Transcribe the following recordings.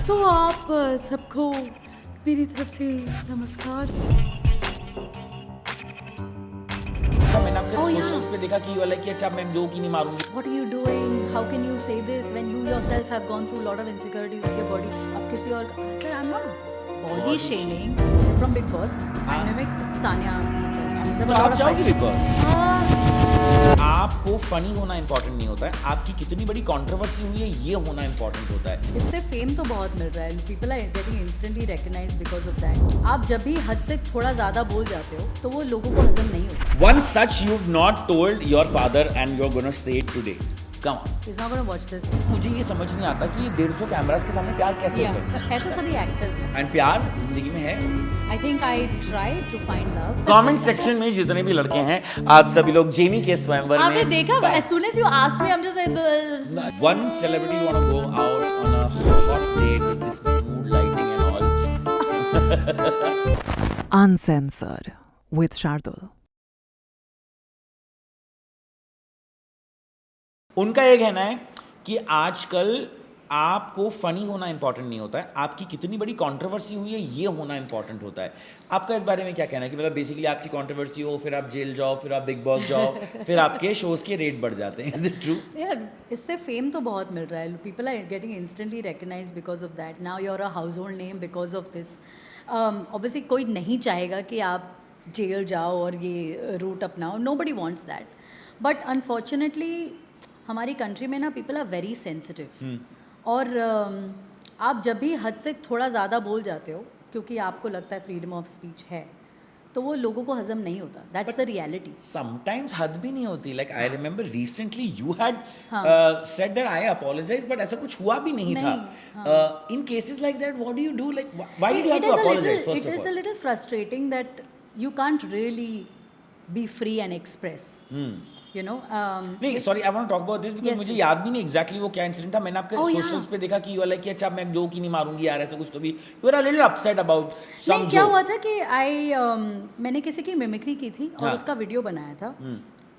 तो आप सबको मेरी तरफ से नमस्कार। मैंने आपके Oh, yeah. सोशल्स पे देखा कि यू लाइक कि अच्छा मैं जोक ही नहीं मारूंगी. What are you doing? How can you say this when you yourself have gone through a lot of insecurities with your body? अब किसी और का sir I'm not body Body shaming from Big Boss. I हाँ. mimic Tanya. तो आप जाओगे Bigg boss. आपको funny होना इंपॉर्टेंट नहीं होता है, आपकी कितनी बड़ी कंट्रोवर्सी हुई है ये होना इंपॉर्टेंट होता है. इससे फेम तो बहुत मिल रहा है. People are getting instantly recognised because of that. आप जब भी हद से थोड़ा ज़्यादा बोल जाते हो तो वो लोगों को हजम नहीं होता. One such you've not told your father and you're gonna say it today. Come on. He's not gonna watch this. मुझे ये समझ नहीं आता कि 150 कैमरास के सामने प्यार कैसे हो सकता है तो सभी एक्टर्स हैं. है. एंड प्यार जिंदगी में है. I think I tried to find love. Comment section में जितने भी लड़के हैं, आप सभी लोग जेमी के स्वयंवर में. आपने देखा? As soon as you asked me, I'm just like. One celebrity you wanna go out on a hot date with this mood lighting and all. Uncensored with Shardul. उनका ये कहना है कि आजकल आपको फनी होना इंपॉर्टेंट नहीं होता है, आपकी कितनी बड़ी कंट्रोवर्सी हुई है ये होना इंपॉर्टेंट होता है. आपका इस बारे में क्या कहना है कि मतलब बेसिकली आपकी कंट्रोवर्सी हो, फिर आप जेल जाओ, फिर आप बिग बॉस जाओ, फिर आपके शोज के रेट बढ़ जाते हैं. Is it true? यार इससे फेम तो बहुत मिल रहा है. People are getting instantly recognised because of that. Now you are a household name because of this. Obviously कोई नहीं चाहेगा कि आप जेल जाओ और ये रूट अपनाओ. Nobody wants that. But unfortunately हमारी कंट्री में ना पीपल आर वेरी सेंसिटिव. और आप जब भी हद से थोड़ा ज़्यादा बोल जाते हो क्योंकि आपको लगता है फ्रीडम ऑफ स्पीच है तो वो लोगों को हजम नहीं होता. That's the reality. समटाइम्स हद भी नहीं होती. Like I remember recently you had said that I apologise but ऐसा कुछ हुआ भी नहीं था. In cases like that what do you do? Like why do you have to apologise first of all? It is a little frustrating that you can't really be free and express. You know. नहीं sorry I want to talk about this because मुझे याद भी नहीं exactly वो क्या incident था. मैंने आपके सोशल्स पे देखा कि यू आर लाइक कि अच्छा मैं जोक ही नहीं मारूंगी यार, ऐसा कुछ तो भी you are a little upset about some. नहीं, क्या हुआ था कि मैंने किसी की मिमिक्री की थी और उसका वीडियो बनाया था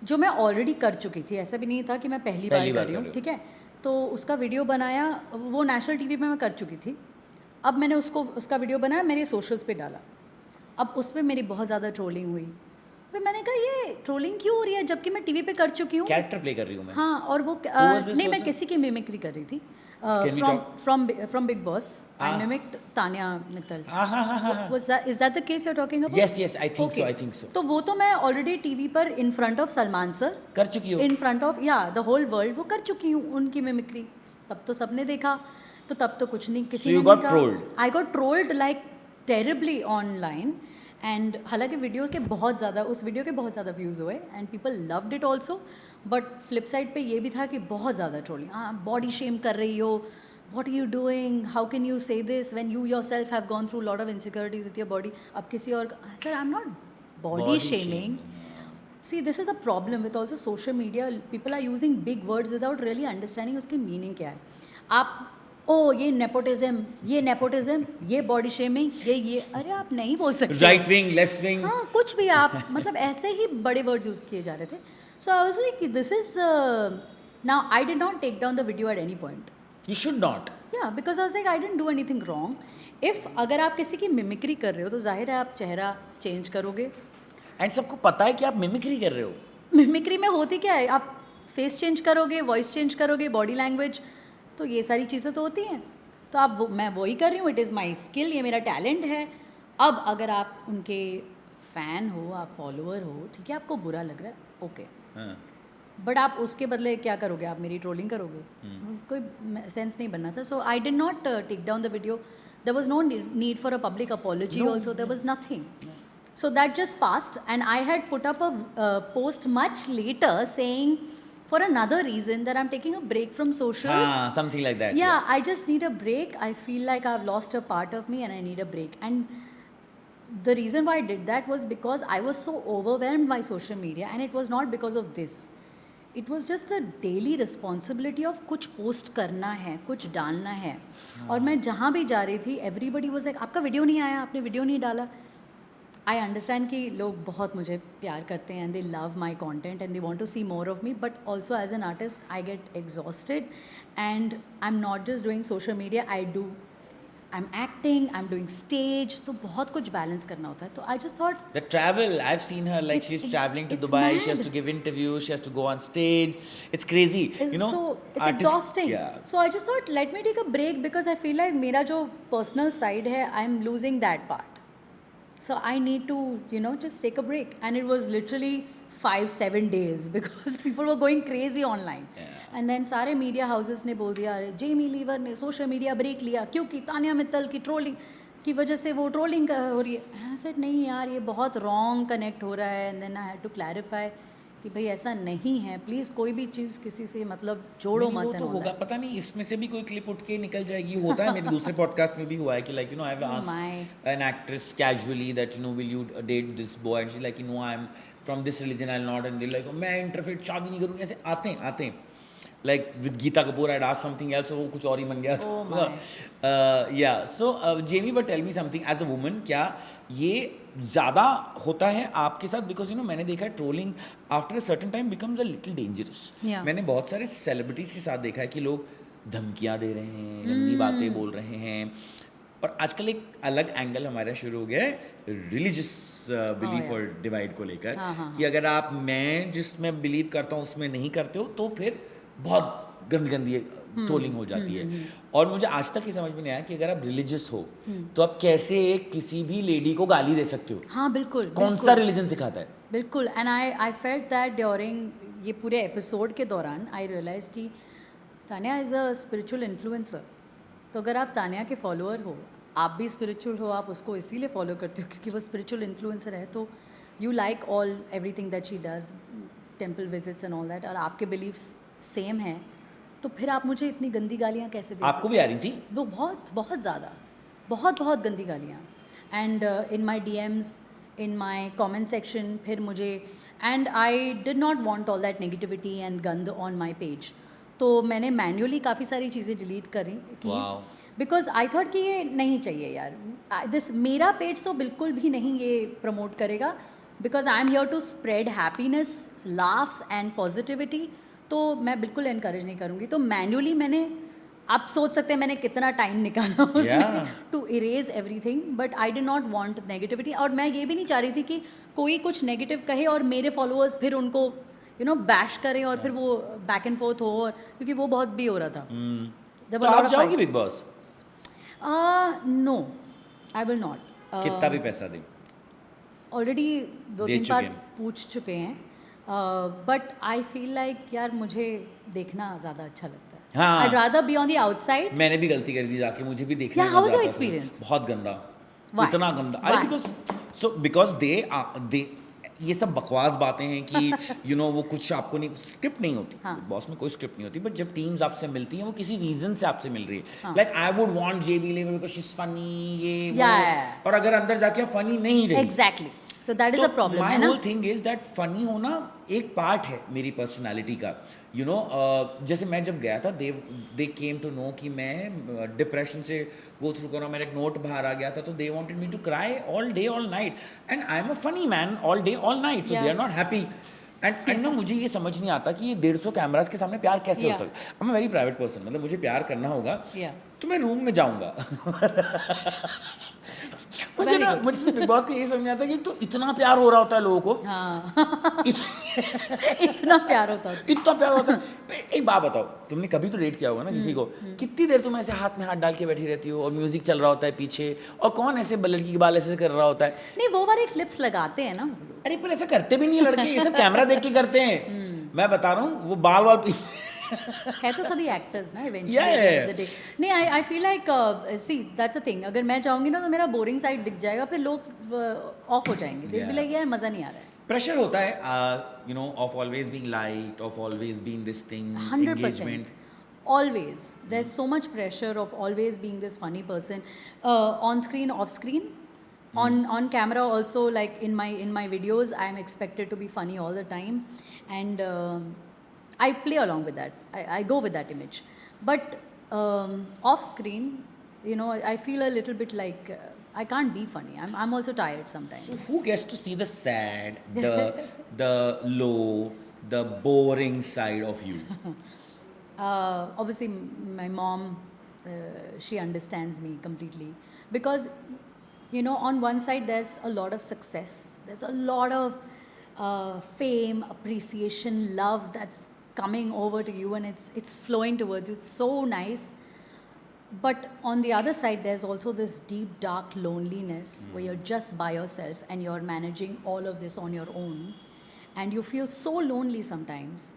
जो मैं ऑलरेडी कर चुकी थी. ऐसा भी नहीं था कि मैं पहली बार कर रही हूँ. ठीक है. तो उसका वीडियो बनाया, वो नेशनल टीवी पे मैं कर चुकी थी. अब मैंने उसका वीडियो बनाया, मेरे सोशल्स पे डाला. अब उस पर मेरी बहुत ज़्यादा ट्रोलिंग हुई. फिर मैंने कहा ये ट्रोलिंग क्यों हो रही है जबकि मैं टीवी पे कर चुकी हूँ. कैरेक्टर प्ले कर रही हूँ मैं. हाँ. और वो नहीं, मैं किसी की मिमिक्री कर रही थी. From Bigg Boss I mimicked Tanya Mittal. Is that the case you are talking about? Yes I think so. तो वो तो मैं ऑलरेडी टीवी पर in front of Salman sir कर चुकी हूँ. In front of the whole world वो कर चुकी हूँ उनकी मिमिक्री. तब तो सबने देखा. तो तब तो कुछ नहीं, किसी ने नहीं कहा. I got trolled like terribly online. And हालांकि वीडियोस के बहुत ज़्यादा, उस वीडियो के बहुत ज़्यादा व्यूज़ हुए and people loved it also. But flip side पे ये भी था कि बहुत ज़्यादा ट्रोलिंग. बॉडी शेम कर रही हो, what are you doing, how can you say this when you yourself have gone through lot of insecurities with your body. अब किसी और का सर I am not body shaming. See, this is the problem with also social media. People are using big words without really understanding उसकी meaning क्या है. आप ये नेपोटिज्म, ये बॉडी शेमिंग, ये अरे आप नहीं बोल सकते. राइट विंग, लेफ्ट विंग, हाँ कुछ भी आप मतलब ऐसे ही बड़े वर्ड्स यूज़ किए जा रहे थे. So I was like this is now I did not take down the video at any point. You should not. Yeah because I was like I didn't do anything wrong. If अगर आप किसी की mimicry कर रहे हो तो जाहिर है आप चेहरा चेंज करोगे. एंड सबको पता है कि आप मिमिक्री कर रहे हो. मिमिक्री में होती क्या है, आप फेस चेंज करोगे, वॉइस चेंज करोगे, बॉडी लैंग्वेज, तो ये सारी चीज़ें तो होती हैं. तो आप मैं वही कर रही हूँ. इट इज़ माई स्किल, ये मेरा टैलेंट है. अब अगर आप उनके फ़ैन हो, आप फॉलोअर हो, ठीक है, आपको बुरा लग रहा है, ओके. बट आप उसके बदले क्या करोगे, आप मेरी ट्रोलिंग करोगे. कोई सेंस नहीं बनना था. So I did not take down the video. There was no need for a public apology also. There was nothing. So that just passed and I had put up a post much later saying for another reason that I'm taking a break from socials. Something like that. Yeah, I just need a break. I feel like I've lost a part of me and I need a break. And the reason why I did that was because I was so overwhelmed by social media and it was not because of this. It was just the daily responsibility of कुछ post करना है, कुछ डालना है. और मैं जहाँ भी जा रही थी everybody was like आपका वीडियो नहीं आया, आपने वीडियो नहीं डाला. आई अंडरस्टैंड कि लोग बहुत मुझे प्यार करते हैं and they love my content and they want to see more of me. But also as an artist I get exhausted and I am not just doing social media. I do I'm acting, I'm doing stage, तो बहुत कुछ balance करना होता है. तो I just thought The travel, I've seen her like she's traveling to Dubai. She has to give interviews. She has to go on stage. It's crazy, you know. so it's artist- exhausting. Yeah. So I just thought let me take a break because I feel like मेरा जो personal side है, I'm losing that part. So I need to, you know, just take a break. And it was literally 5-7 days because people were going crazy online. Yeah. And then सारे media houses ने बोल दिया अरे Jamie liver ने social media break लिया क्योंकि तानिया मित्तल की trolling की वजह से वो ट्रोलिंग हो रही है. I said नहीं यार ये बहुत रॉन्ग कनेक्ट हो रहा है. And then I had to clarify कि भाई ऐसा नहीं है. प्लीज़ कोई भी चीज़ किसी से मतलब जोड़ो नहीं, मत. वो and तो all होगा, that. पता नहीं इसमें से भी कोई क्लिप उठ के निकल जाएगी. होता है मेरे दूसरे पॉडकास्ट में भी हुआ है कि like you know I have asked an actress casually that you know will you date this boy and she like you know I am from this religion I will not and they like मैं interfere शादी नहीं करूँगी. ऐसे आते हैं like with Geeta Kapoor I'd asked something else so वो कुछ और ही बन गया. Oh my. Yeah, so Jamie, but tell me something as a woman, क्या ये ज़्यादा होता है आपके साथ? बिकॉज यू नो मैंने देखा है trolling after a certain time becomes a little dangerous. Yeah. मैंने बहुत सारे सेलिब्रिटीज़ के साथ देखा है कि लोग धमकियाँ दे रहे हैं, गंदी बातें बोल रहे हैं. और आजकल एक अलग एंगल हमारा शुरू हो गया है रिलीजियस बिलीफ और डिवाइड को लेकर कि अगर आप मैं जिसमें बिलीव करता हूँ उसमें नहीं करते हो तो फिर बहुत गंदी ट्रोलिंग हो जाती है. और मुझे आज तक ये समझ में नहीं आया कि अगर आप रिलीजियस हो तो आप कैसे किसी भी लेडी को गाली दे सकते हो. हाँ बिल्कुल. कौन सा रिलीजन सिखाता है? बिल्कुल. And I felt that during ये पूरे एपिसोड के दौरान आई रियलाइज कि Tania is a spiritual influencer. तो अगर आप तानिया के फॉलोअर हो, आप भी स्पिरिचुअल हो, आप उसको इसीलिए फॉलो करते हो क्योंकि वो स्पिरिचुअल इन्फ्लुएंसर है. तो you like all everything that she does, temple visits and all that, और आपके बिलीव्स सेम हैं, तो फिर आप मुझे इतनी गंदी गालियाँ कैसे दे आपको भी आ रही थी? वो बहुत ज़्यादा, बहुत गंदी गालियाँ. And in my DMs, in my comment section, फिर मुझे and I did not want all that negativity and गंद ऑन माई पेज. तो मैंने मैन्युअली काफ़ी सारी चीज़ें डिलीट करी बिकॉज आई थॉट कि ये नहीं चाहिए यार. दिस मेरा पेज तो बिल्कुल भी नहीं ये प्रमोट करेगा because I am here to spread happiness, laughs and positivity. तो मैं बिल्कुल इनकरेज नहीं करूँगी. तो मैन्युअली मैंने, आप सोच सकते हैं मैंने कितना टाइम निकाला उसमें to erase everything, but I did not want negativity. और मैं ये भी नहीं चाह रही थी कि कोई कुछ नेगेटिव कहे और मेरे फॉलोअर्स फिर उनको यू नो बैश करें और फिर वो बैक एंड फोर्थ हो, और क्योंकि वो बहुत भी हो रहा था. तो आप जाओगे Bigg Boss? No, I will not. कितना भी पैसा दें? ऑलरेडी 2-3 बार हैं. पूछ चुके हैं. बट आई फील लाइक यार मुझे देखना ज़्यादा अच्छा लगता है. हाँ. I'd rather be on the outside. मैंने भी गलती कर दी जाके, मुझे भी देखने Yeah, में how was मजा your आता था. experience? बहुत गंदा. Why? इतना गंदा. Why? अरे बिकॉज दे ये सब बकवास बातें हैं कि यू नो वो कुछ आपको नहीं, स्क्रिप्ट नहीं होती. बॉस में कोई स्क्रिप्ट नहीं होती. बट जब टीम्स आपसे मिलती हैं वो किसी रीजन से आपसे मिल रही है. Like I would want Jamie Lever because she is funny, ये वो. और अगर अंदर जाके फनी नहीं रही, एग्जैक्टली, तो that is a problem. My whole thing is that funny होना एक पार्ट है मेरी पर्सनालिटी का. यू नो जैसे मैं जब गया था, दे केम टू नो कि मैं डिप्रेशन से गो थ्रू कर रहा हूँ. मेरा एक नोट बाहर आ गया था, तो they wanted me to cry all day all night, and I am a funny man all day all night, so they are not happy. And ना मुझे ये समझ नहीं आता कि ये 150 कैमरास के सामने प्यार कैसे हो सकता है. आई am a very private person. मतलब मुझे प्यार करना होगा तो मैं रूम में जाऊंगा. मुझे बिग बॉस का ये समझ नहीं आता कि तो इतना प्यार हो रहा होता है लोगों को. इतना प्यार होता है. एक बात बताओ, तुमने कभी तो डेट किया होगा ना किसी को, कितनी देर तुम ऐसे हाथ में हाथ डाल के बैठी रहती हो और म्यूजिक चल रहा होता है पीछे, और कौन ऐसे लड़की के बाल ऐसे कर रहा होता है? नहीं, वो वाले क्लिप्स लगाते हैं ना. अरे पर ऐसा करते भी नहीं है लड़के, ये सब कैमरा देख के करते हैं. मैं बता रहा हूँ वो बाल है तो सभी एक्टर्स ना इवेंचुअली. Yeah. नहीं, I feel like see that's a thing. अगर मैं जाऊंगी ना तो मेरा बोरिंग साइड दिख जाएगा, फिर लोग ऑफ हो जाएंगे. दे बी लाइक यार मज़ा नहीं आ रहा है. प्रेशर होता है you know of always being light, of always being this thing, 100%. Always. There's so much pressure of always being this funny person. On screen, off screen. On camera also, like in my videos, I am expected to be funny all the time. And I play along with that. I go with that image. But off screen, you know, I feel a little bit like I can't be funny. I'm also tired sometimes. So who gets to see the sad, the low, the boring side of you? Obviously my mom she understands me completely. Because, you know, on one side there's a lot of success, there's a lot of fame, appreciation, love that's coming over to you, and it's flowing towards you. It's so nice. But on the other side, there's also this deep, dark loneliness where you're just by yourself and you're managing all of this on your own, and you feel so lonely sometimes.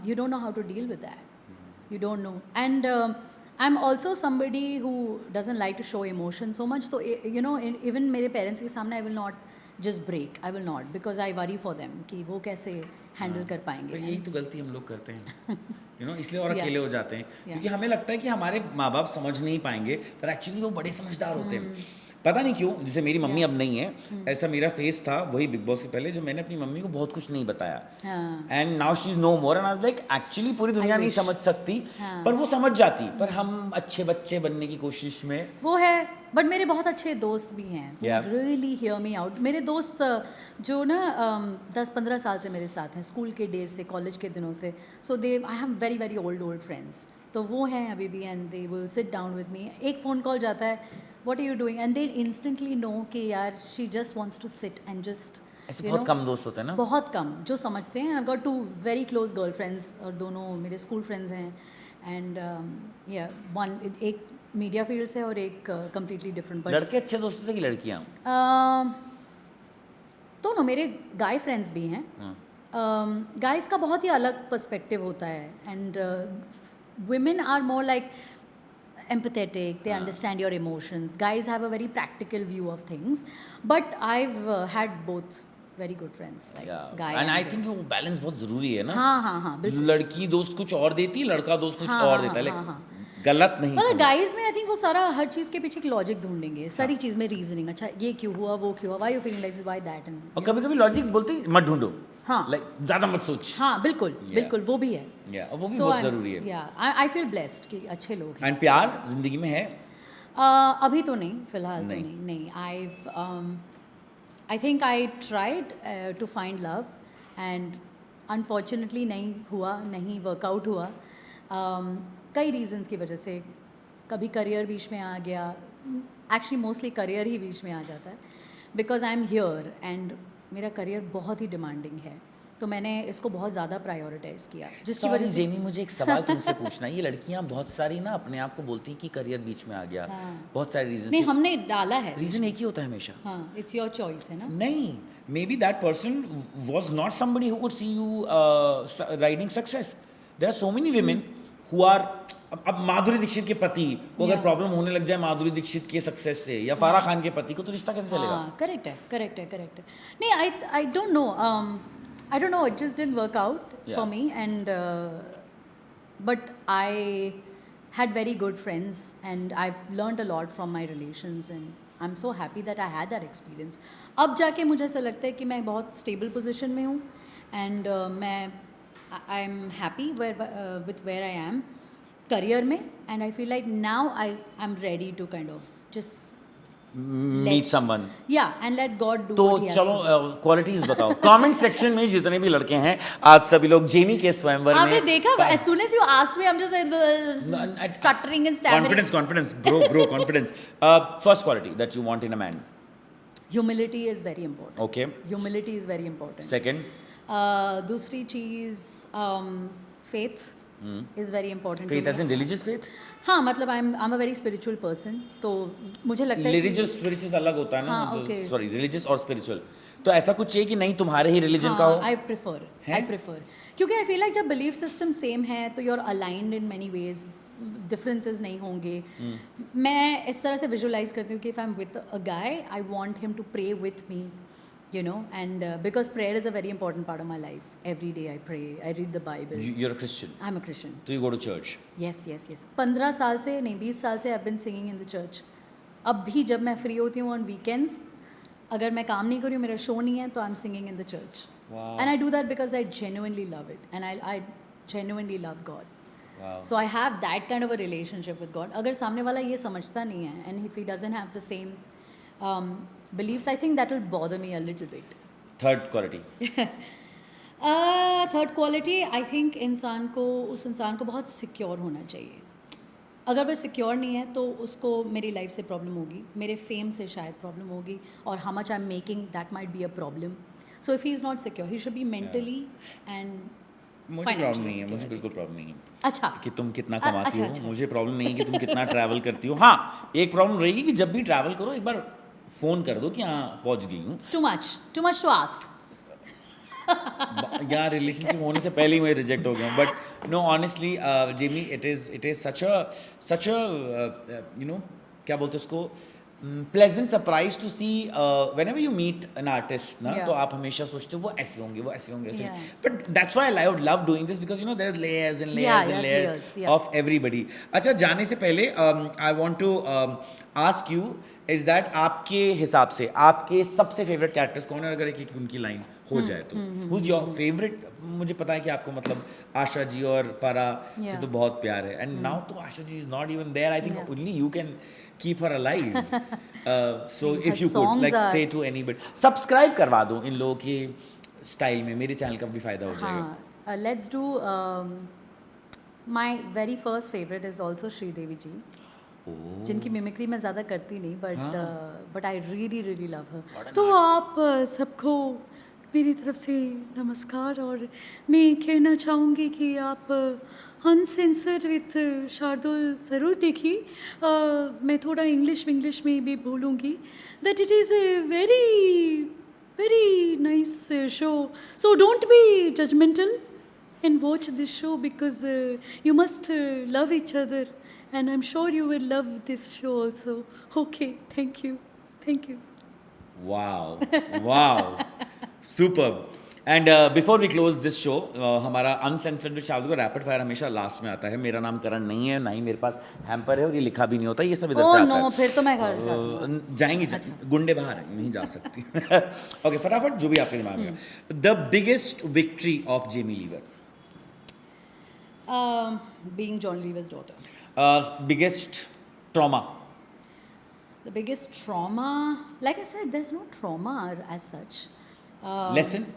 You don't know how to deal with that. You don't know. And I'm also somebody who doesn't like to show emotion so much. So, you know, even मेरे parents के सामने I will not just break. I will not, because I worry for them कि वो कैसे handle कर पाएंगे. तो यही तो गलती हम लोग करते हैं, यू नो, इसलिए और Yeah. अकेले हो जाते हैं, क्योंकि हमें लगता है कि हमारे माँ बाप समझ नहीं पाएंगे, पर एक्चुअली वो बड़े समझदार होते हैं. पता नहीं क्यों, जैसे मेरी मम्मी अब नहीं है, ऐसा मेरा फेस था वही बिग बॉस के पहले, जो मैंने अपनी मम्मी को बहुत कुछ नहीं बताया, and now she is no more, and I was like actually पूरी दुनिया नहीं समझ सकती, पर वो समझ जाती, पर हम अच्छे बच्चे बनने की कोशिश में वो है. बट मेरे बहुत अच्छे दोस्त भी हैं, Yeah. Really hear me out. मेरे दोस्त जो ना 10-15 साल से मेरे साथ हैं, स्कूल के डेज से, कॉलेज के दिनों से. So they, I have very very old friends. तो वो हैं अभी भी, and they will sit down with me. एक फ़ोन कॉल जाता है, what are you doing, and they instantly know कि यार she just wants to sit and just, ऐसे बहुत कम दोस्त होते हैं ना. बहुत कम जो समझते हैं. I got 2 very close girl friends, और दोनों मेरे स्कूल फ्रेंड्स हैं. एंड या वन, एक मीडिया फील्ड से और एक कम्प्लीटली डिफरेंट. बट लड़के अच्छे दोस्त होते हैं कि लड़कियाँ? दोनों मेरे गाय फ्रेंड्स भी हैं. गाइस का बहुत ही अलग पर्सपेक्टिव होता है, and women are more like empathetic, they understand your emotions. Guys have a very practical view of things, but I've had both very good friends, like guy and I girls. Think वो balance बहुत जरूरी है ना. हाँ बिल्कुल. लड़की दोस्त कुछ और देती, लड़का दोस्त कुछ हाँ, और हाँ, देता है, हाँ, लाइक गलत नहीं मतलब समझ. गाइज में आई थिंक वो सारा हर चीज़ के पीछे एक लॉजिक ढूंढेंगे, सारी चीज़ में रीजनिंग. अच्छा ये क्यों हुआ, वो क्यों हुआ, why you feeling like this, why that, and और कभी कभी लॉजिक बोलते हैं, मत ढूंढो, हाँ. लाइक ज्यादा मत सोच. हाँ बिल्कुल बिल्कुल, वो भी है. और वो भी बहुत जरूरी है. या आई फील ब्लेस्ड कि अच्छे लोग हैं. एंड प्यार जिंदगी में है? अभी तो नहीं, फिलहाल तो नहीं. I think I tried to find love, and unfortunately नहीं हुआ, नहीं वर्कआउट हुआ. कई रीजंस की वजह से. कभी करियर बीच में आ गया, एक्चुअली मोस्टली करियर ही बीच में आ जाता है, because I am here and मेरा करियर बहुत ही डिमांडिंग है, तो मैंने इसको बहुत ज़्यादा प्रायोरिटाइज किया, जिसकी वजह से. जेनी, मुझे एक सवाल तुमसे पूछना है. ये लड़कियां बहुत सारी ना अपने आप को बोलती हैं कि करियर बीच में आ गया, बहुत सारे रीजन. नहीं, हमने डाला है. रीजन एक ही होता है हमेशा. हाँ, इट्स योर चॉइस है ना. नहीं, maybe that person was not somebody who could see you riding success. There are so many women who are, अब माधुरी दीक्षित के पति को अगर प्रॉब्लम होने लग जाए माधुरी दीक्षित के सक्सेस से, या फारा खान के पति को, तो रिश्ता कैसे चलेगा? करेक्ट है. नहीं, I don't know, I don't know, it just didn't work out for me, and but I had very good friends, and I've learned a lot from my relations, and I'm so happy that I had that experience. अब जाके मुझे ऐसा लगता है कि मैं बहुत stable position में हूँ, and I'm happy with where I am career में, and I feel like now I'm ready to kind of just meet someone. and let God do तो what he has चलो to do. क्वालिटीज बताओ. Comment section में जितने भी लड़के हैं, आज सभी लोग जेनी के स्वयंवर में. आपने देखा, as soon as you asked me, I'm just stuttering and stammering. Confidence, bro, confidence. First quality that you want in a man. Humility is very important. Okay. Humility is very important. Second. दूसरी चीज़ faith is very important. Faith to as me. in religious faith? हाँ, मतलब I'm a very spiritual person, तो मुझे लगता है Religious spiritual अलग होता है ना. हाँ, okay. Sorry, religious और spiritual. तो ऐसा कुछ चाहिए कि नहीं तुम्हारे ही religion का हो? I prefer. क्योंकि I feel like जब belief system same है तो you're aligned in many ways, differences नहीं होंगे. मैं इस तरह से visualize करती हूँ कि if I'm with a guy, I want him to pray with me, you know, and because prayer is a very important part of my life. Every day I pray, I read the Bible. You're a Christian. I'm a Christian. So you go to church. Yes. 15 साल से नहीं, 20 साल से I've been singing in the church. अब भी जब मैं free होती हूँ on weekends, अगर मैं काम नहीं कर रही हूँ, मेरा show नहीं है, तो I'm singing in the church. Wow. And I do that because I genuinely love it, and I genuinely love God. Wow. So I have that kind of a relationship with God. अगर सामने वाला ये समझता नहीं है, and if he doesn't have the same beliefs, I think that will bother me a little bit. Third quality. Third quality, I think उस इंसान को बहुत सिक्योर होना चाहिए. अगर वो सिक्योर नहीं है तो उसको मेरी लाइफ से प्रॉब्लम होगी, मेरे फेम से शायद प्रॉब्लम होगी, और how much I am making that might be a problem. So if he is not secure he should be mentally and मुझे प्रॉब्लम नहीं है, मुझे बिल्कुल प्रॉब्लम नहीं है अच्छा कि तुम कितना कमाती अच्छा. हो. मुझे प्रॉब्लम नहीं है कि तुम कितना ट्रैवल करती हो. हाँ, एक प्रॉब्लम रहेगी कि जब भी ट्रैवल करो एक बार फ़ोन कर दो कि हाँ पहुँच गई हूँ. Too much to ask. यार रिलेशनशिप होने से पहले ही मैं रिजेक्ट हो गया हूँ. But no honestly Jamie, it is such a you know क्या बोलते हैं उसको, pleasant surprise to see whenever you meet an artist ना. Yeah. तो आप हमेशा सोचते हो वो ऐसे होंगे, वो ऐसे होंगे, ऐसे. Yeah. But that's why I would love doing this because you know there is layers and Yeah, layers and yes, layers layers, yeah. Of everybody. अच्छा, जाने से पहले I want to ask you is that आपके हिसाब से आपके सबसे favourite characters कौन है? अगर एक उनकी लाइन हो जाए तो हुज योर फेवरेट? मुझे पता है कि आपको मतलब आशा जी और फराह से Yeah. तो बहुत प्यार है, एंड नाउ तो Asha ji is not even there. I think Yeah. Only you can keep her alive. So Her if you could songs like say to anybody, subscribe करवा दो इन लोगों के स्टाइल में, मेरे चैनल का भी फायदा हो जाएगा. हाँ, let's do. My very first favourite is also Sridevi ji, जिनकी मिमिक्री मैं ज़्यादा करती नहीं, but I really really love her. तो आप सबको मेरी तरफ से नमस्कार, और मैं कहना चाहूँगी कि आप अनसेंसर्ड विथ शार्दुल ज़रूर देखिए. मैं थोड़ा इंग्लिश में भी बोलूँगी that it is a very nice show. So don't be judgmental and watch this show because you must love each other, and I'm sure you will love this show also. Okay, thank you. Wow. Superb. And before we close this show, हमारा uncensored with Shardul का rapid fire हमेशा last में आता है. मेरा नाम करण नहीं है, ना ही मेरे पास हैम्पर है, और ये लिखा भी नहीं होता. ये सब इधर से आता है. फिर तो मैं घर जाती हूँ. जाएंगी गुंडे बाहर हैं, नहीं जा सकती. ओके, फटाफट जो भी आपके दिमाग में. The biggest victory of Jamie Lever? Being John Lever's daughter. Biggest trauma? The biggest trauma, like I said, there's no trauma as such. Lesson?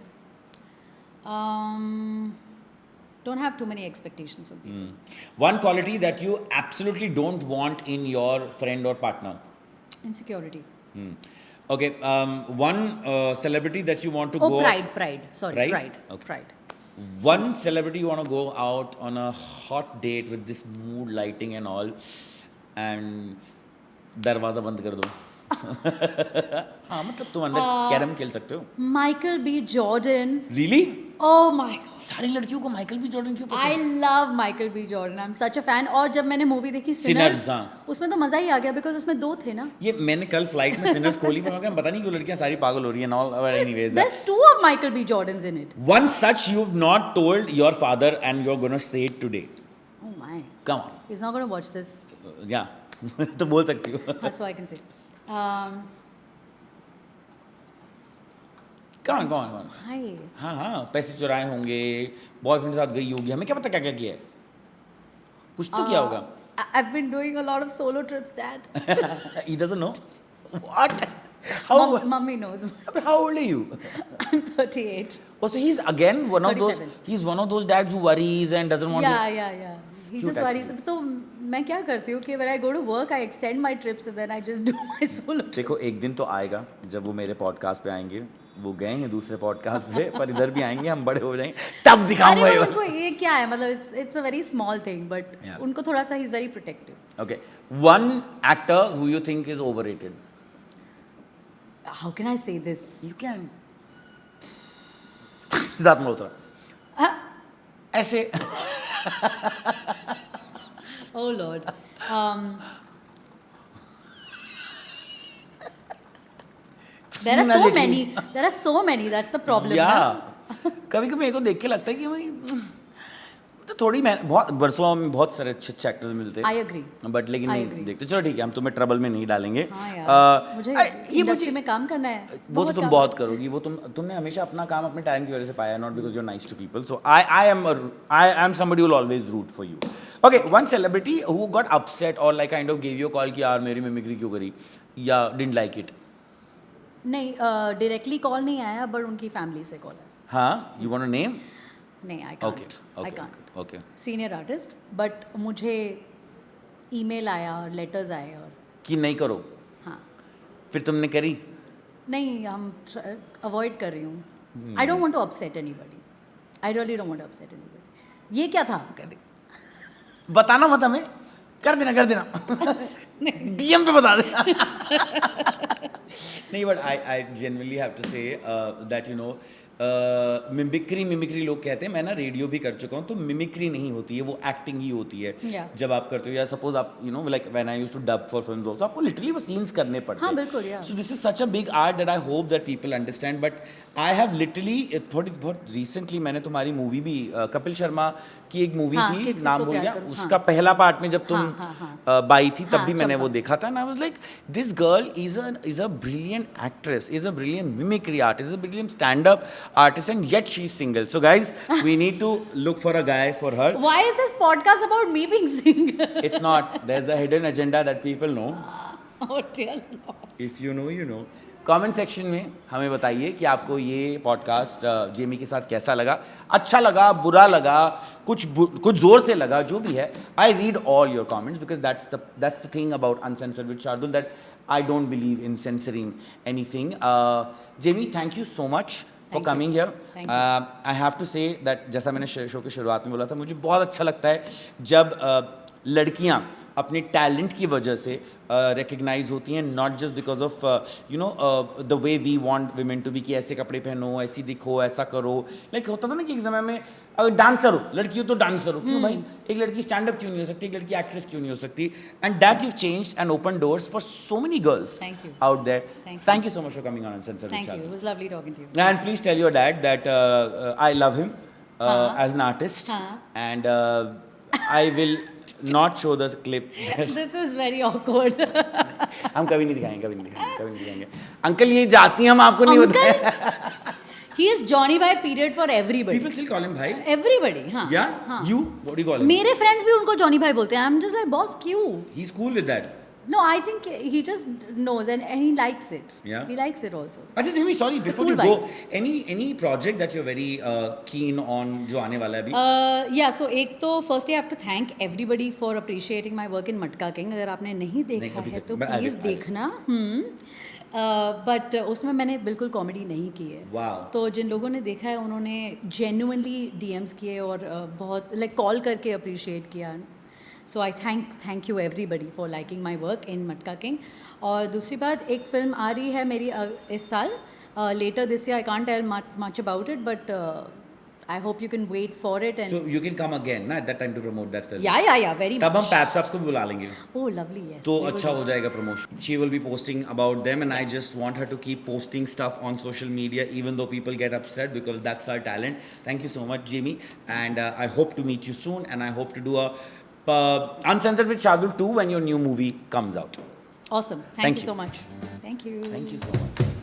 Don't have too many expectations from people. One quality that you absolutely don't want in your friend or partner? Insecurity. Okay, one celebrity that you want to go... Pride. Sorry, Pride? pride. Okay. Pride. One celebrity you want to go out on a hot date with this mood lighting and all, and दरवाजा बंद कर दो. हाँ, मतलब तुम अंदर carrom खेल सकते हो. Michael B. Jordan. Really? Oh my God. सारी लड़कियों को माइकल बी जॉर्डन क्यों पसंद? I love Michael B. Jordan. I'm such a fan. और जब मैंने मूवी देखी Sinners, Sinners, हाँ. उसमें तो मज़ा ही आ गया बिकॉज उसमें 2 थे ना. ये मैंने कल फ्लाइट में सिनर्स खोली, पर मैं कहा पता नहीं क्यों लड़कियां सारी पागल हो रही हैं. All anyways, There's 2 of Michael B. Jordans in it. one such you've not told your father and you're going to say it today. Oh my. Come on. He's not going to watch this. Yeah. तो बोल सकती हो. So I can say. Come on. Hi. हाँ, पैसे चुराए होंगे, boyfriend के साथ गई होगी, हमें क्या पता क्या क्या किया है. कुछ तो किया होगा. I've been doing a lot of solo trips, Dad. He doesn't know. What? How? Mummy knows. How old are you? I'm 38. Oh, so he's again one of 37. those. He's one of those dads who worries and doesn't want to. Yeah. He Cute just worries. actually. तो मैं क्या करती हूँ कि when I go to work, I extend my trips and then I just do my solo trips. देखो, एक दिन तो आएगा जब वो मेरे पॉडकास्ट पे आएंगे. वो गए हैं दूसरे पॉडकास्ट पे, पर इधर भी आएंगे, हम बड़े हो जाएंगे, तब दिखाऊंगा. अरे उनको ये क्या है, मतलब it's a very small thing, but Yeah. उनको थोड़ा सा he's very protective. Okay, one actor who you think is overrated? How can I say this? You can. Siddharth Malhotra. ऐसे. Oh Lord. There are so many. That's the problem. कभी कभी मेरे को देख के लगता है कि भाई तो थोड़ी बहुत वर्षों में बहुत सारे अच्छे एक्टर्स मिलते हैं. I agree. बट लेकिन I नहीं agree. देखते. चलो ठीक है, हम तुम्हें ट्रबल में नहीं डालेंगे. हाँ यार, मुझे ये इंडस्ट्री में काम करना है. वो तो तुम बहुत करोगी. वो तुमने हमेशा अपना काम अपने टाइम की वजह से पाया, not because you are nice to people. So I am somebody who will always root for you. Okay, one celebrity who got upset or like kind of give you call कि यार मेरी मिमिक्री क्यों करी, या डिडंट लाइक इट. नहीं, directly call नहीं आया, बट उनकी फैमिली से कॉल है. हाँ, यू वांट टू नेम? नहीं, I Okay. can't. I can't. Okay. Senior artist, but मुझे ईमेल आया और लेटर्स आए और कि नहीं करो, हाँ फिर तुमने करी? नहीं, हम अवॉइड कर रही हूँ. I don't want to upset anybody. I really don't want to upset anybody. ये क्या था? बताना मत हमें, कर देना DM पे बता देना. नहीं, but I genuinely have to say that you know mimicry लोग कहते हैं. मैं ना रेडियो भी कर चुका हूँ, तो मिमिक्री नहीं होती है, वो एक्टिंग ही होती है. Yeah. जब आप करते हो, या सपोज आप you know like when I used to dub for films also, आपको लिटरली वो सीन्स करने पड़ते हैं. हाँ, बिल्कुल, yeah. So this is such a big art that I hope that people understand. But I have literally बहुत recently मैंने तुम्हारी मूवी भी कपिल शर्मा की एक मूवी हाँ, थी, किस नाम को भूल प्यार गया करूं, उसका हाँ. पहला पार्ट में जब तुम हाँ. बाई थी तब हाँ, भी मैंने चंपा. वो देखा था. And I was like this girl is a brilliant actress, is a brilliant mimicry artist, is a brilliant stand up artist, and yet she is single. So guys, we need to look for a guy for her. Why is this podcast about me being single? It's not. There's a hidden agenda that people know. Oh dear Lord. If you know, you know. Comment section में हमें बताइए कि आपको ये podcast Jamie के साथ कैसा लगा. अच्छा लगा, बुरा लगा, कुछ ज़ोर से लगा, जो भी है. I read all your comments because that's the thing about uncensored with Shardul, that I don't believe in censoring anything. Jamie, thank you so much for coming here. I have to say that जैसा मैंने show की शुरुआत में बोला था, मुझे बहुत अच्छा लगता है जब लड़कियाँ अपने टैलेंट की वजह से रिकग्नाइज होती हैं, not just because of you know the way we want women to be, कि ऐसे कपड़े पहनो, ऐसी दिखो, ऐसा करो. लाइक होता था ना कि एक समय में अगर डांसर हो, लड़की हो तो डांसर हो. क्यों भाई, एक लड़की स्टैंड अप क्यों नहीं हो सकती, एक लड़की एक्ट्रेस क्यों नहीं हो सकती? And that you changed and open doors for so many girls Thank you. out there. Thank you. Thank you so much for coming on Uncensored. Thank you. It was lovely talking to you. And please tell your dad that I love him as an artist, and I will not show the clip. This is very awkward. हम कभी नहीं दिखाएंगे. Uncle ये जाती हम आपको नहीं बताए. He is Johnny Bhai period for everybody. People still call him bhai. Everybody, हाँ. Yeah? हाँ. You? What do you call him? मेरे friends भी उनको Johnny Bhai बोलते हैं. I'm just like, boss, क्यों? He's cool with that. No, I think he just knows and he likes it. Yeah. He likes it also. अच्छा Jimmy, sorry, before cool you go, any project that you're very keen on जो आने वाला है अभी? Yeah, so एक तो firstly I have to thank everybody for appreciating my work in Matka King. अगर आपने नहीं देखा अभी है तक, तो but I प्लीज़ will. देखना. बट उसमें मैंने बिल्कुल कॉमेडी नहीं की है. Wow. तो जिन लोगों ने देखा है उन्होंने genuinely DMs किए और बहुत लाइक कॉल करके अप्रिशिएट किया. So I thank you everybody for liking my work in Matka King. और दूसरी बात, एक फिल्म आ रही है मेरी इस साल, later this year. I can't tell much about it, but I hope you can wait for it. So you can come again ना at that time to promote that film. या वेरी तब हम paps आपको भी बुला लेंगे. ओह lovely. Yes, तो अच्छा हो जाएगा promotion. She will be posting about them, and I just want her to keep posting stuff on social media, even though people get upset, because that's her talent. Thank you so much, Jamie, and I hope to meet you soon, and I hope to do a Uncensored with Shardul 2 when your new movie comes out. Awesome. Thank you so much. Thank you. Thank you so much.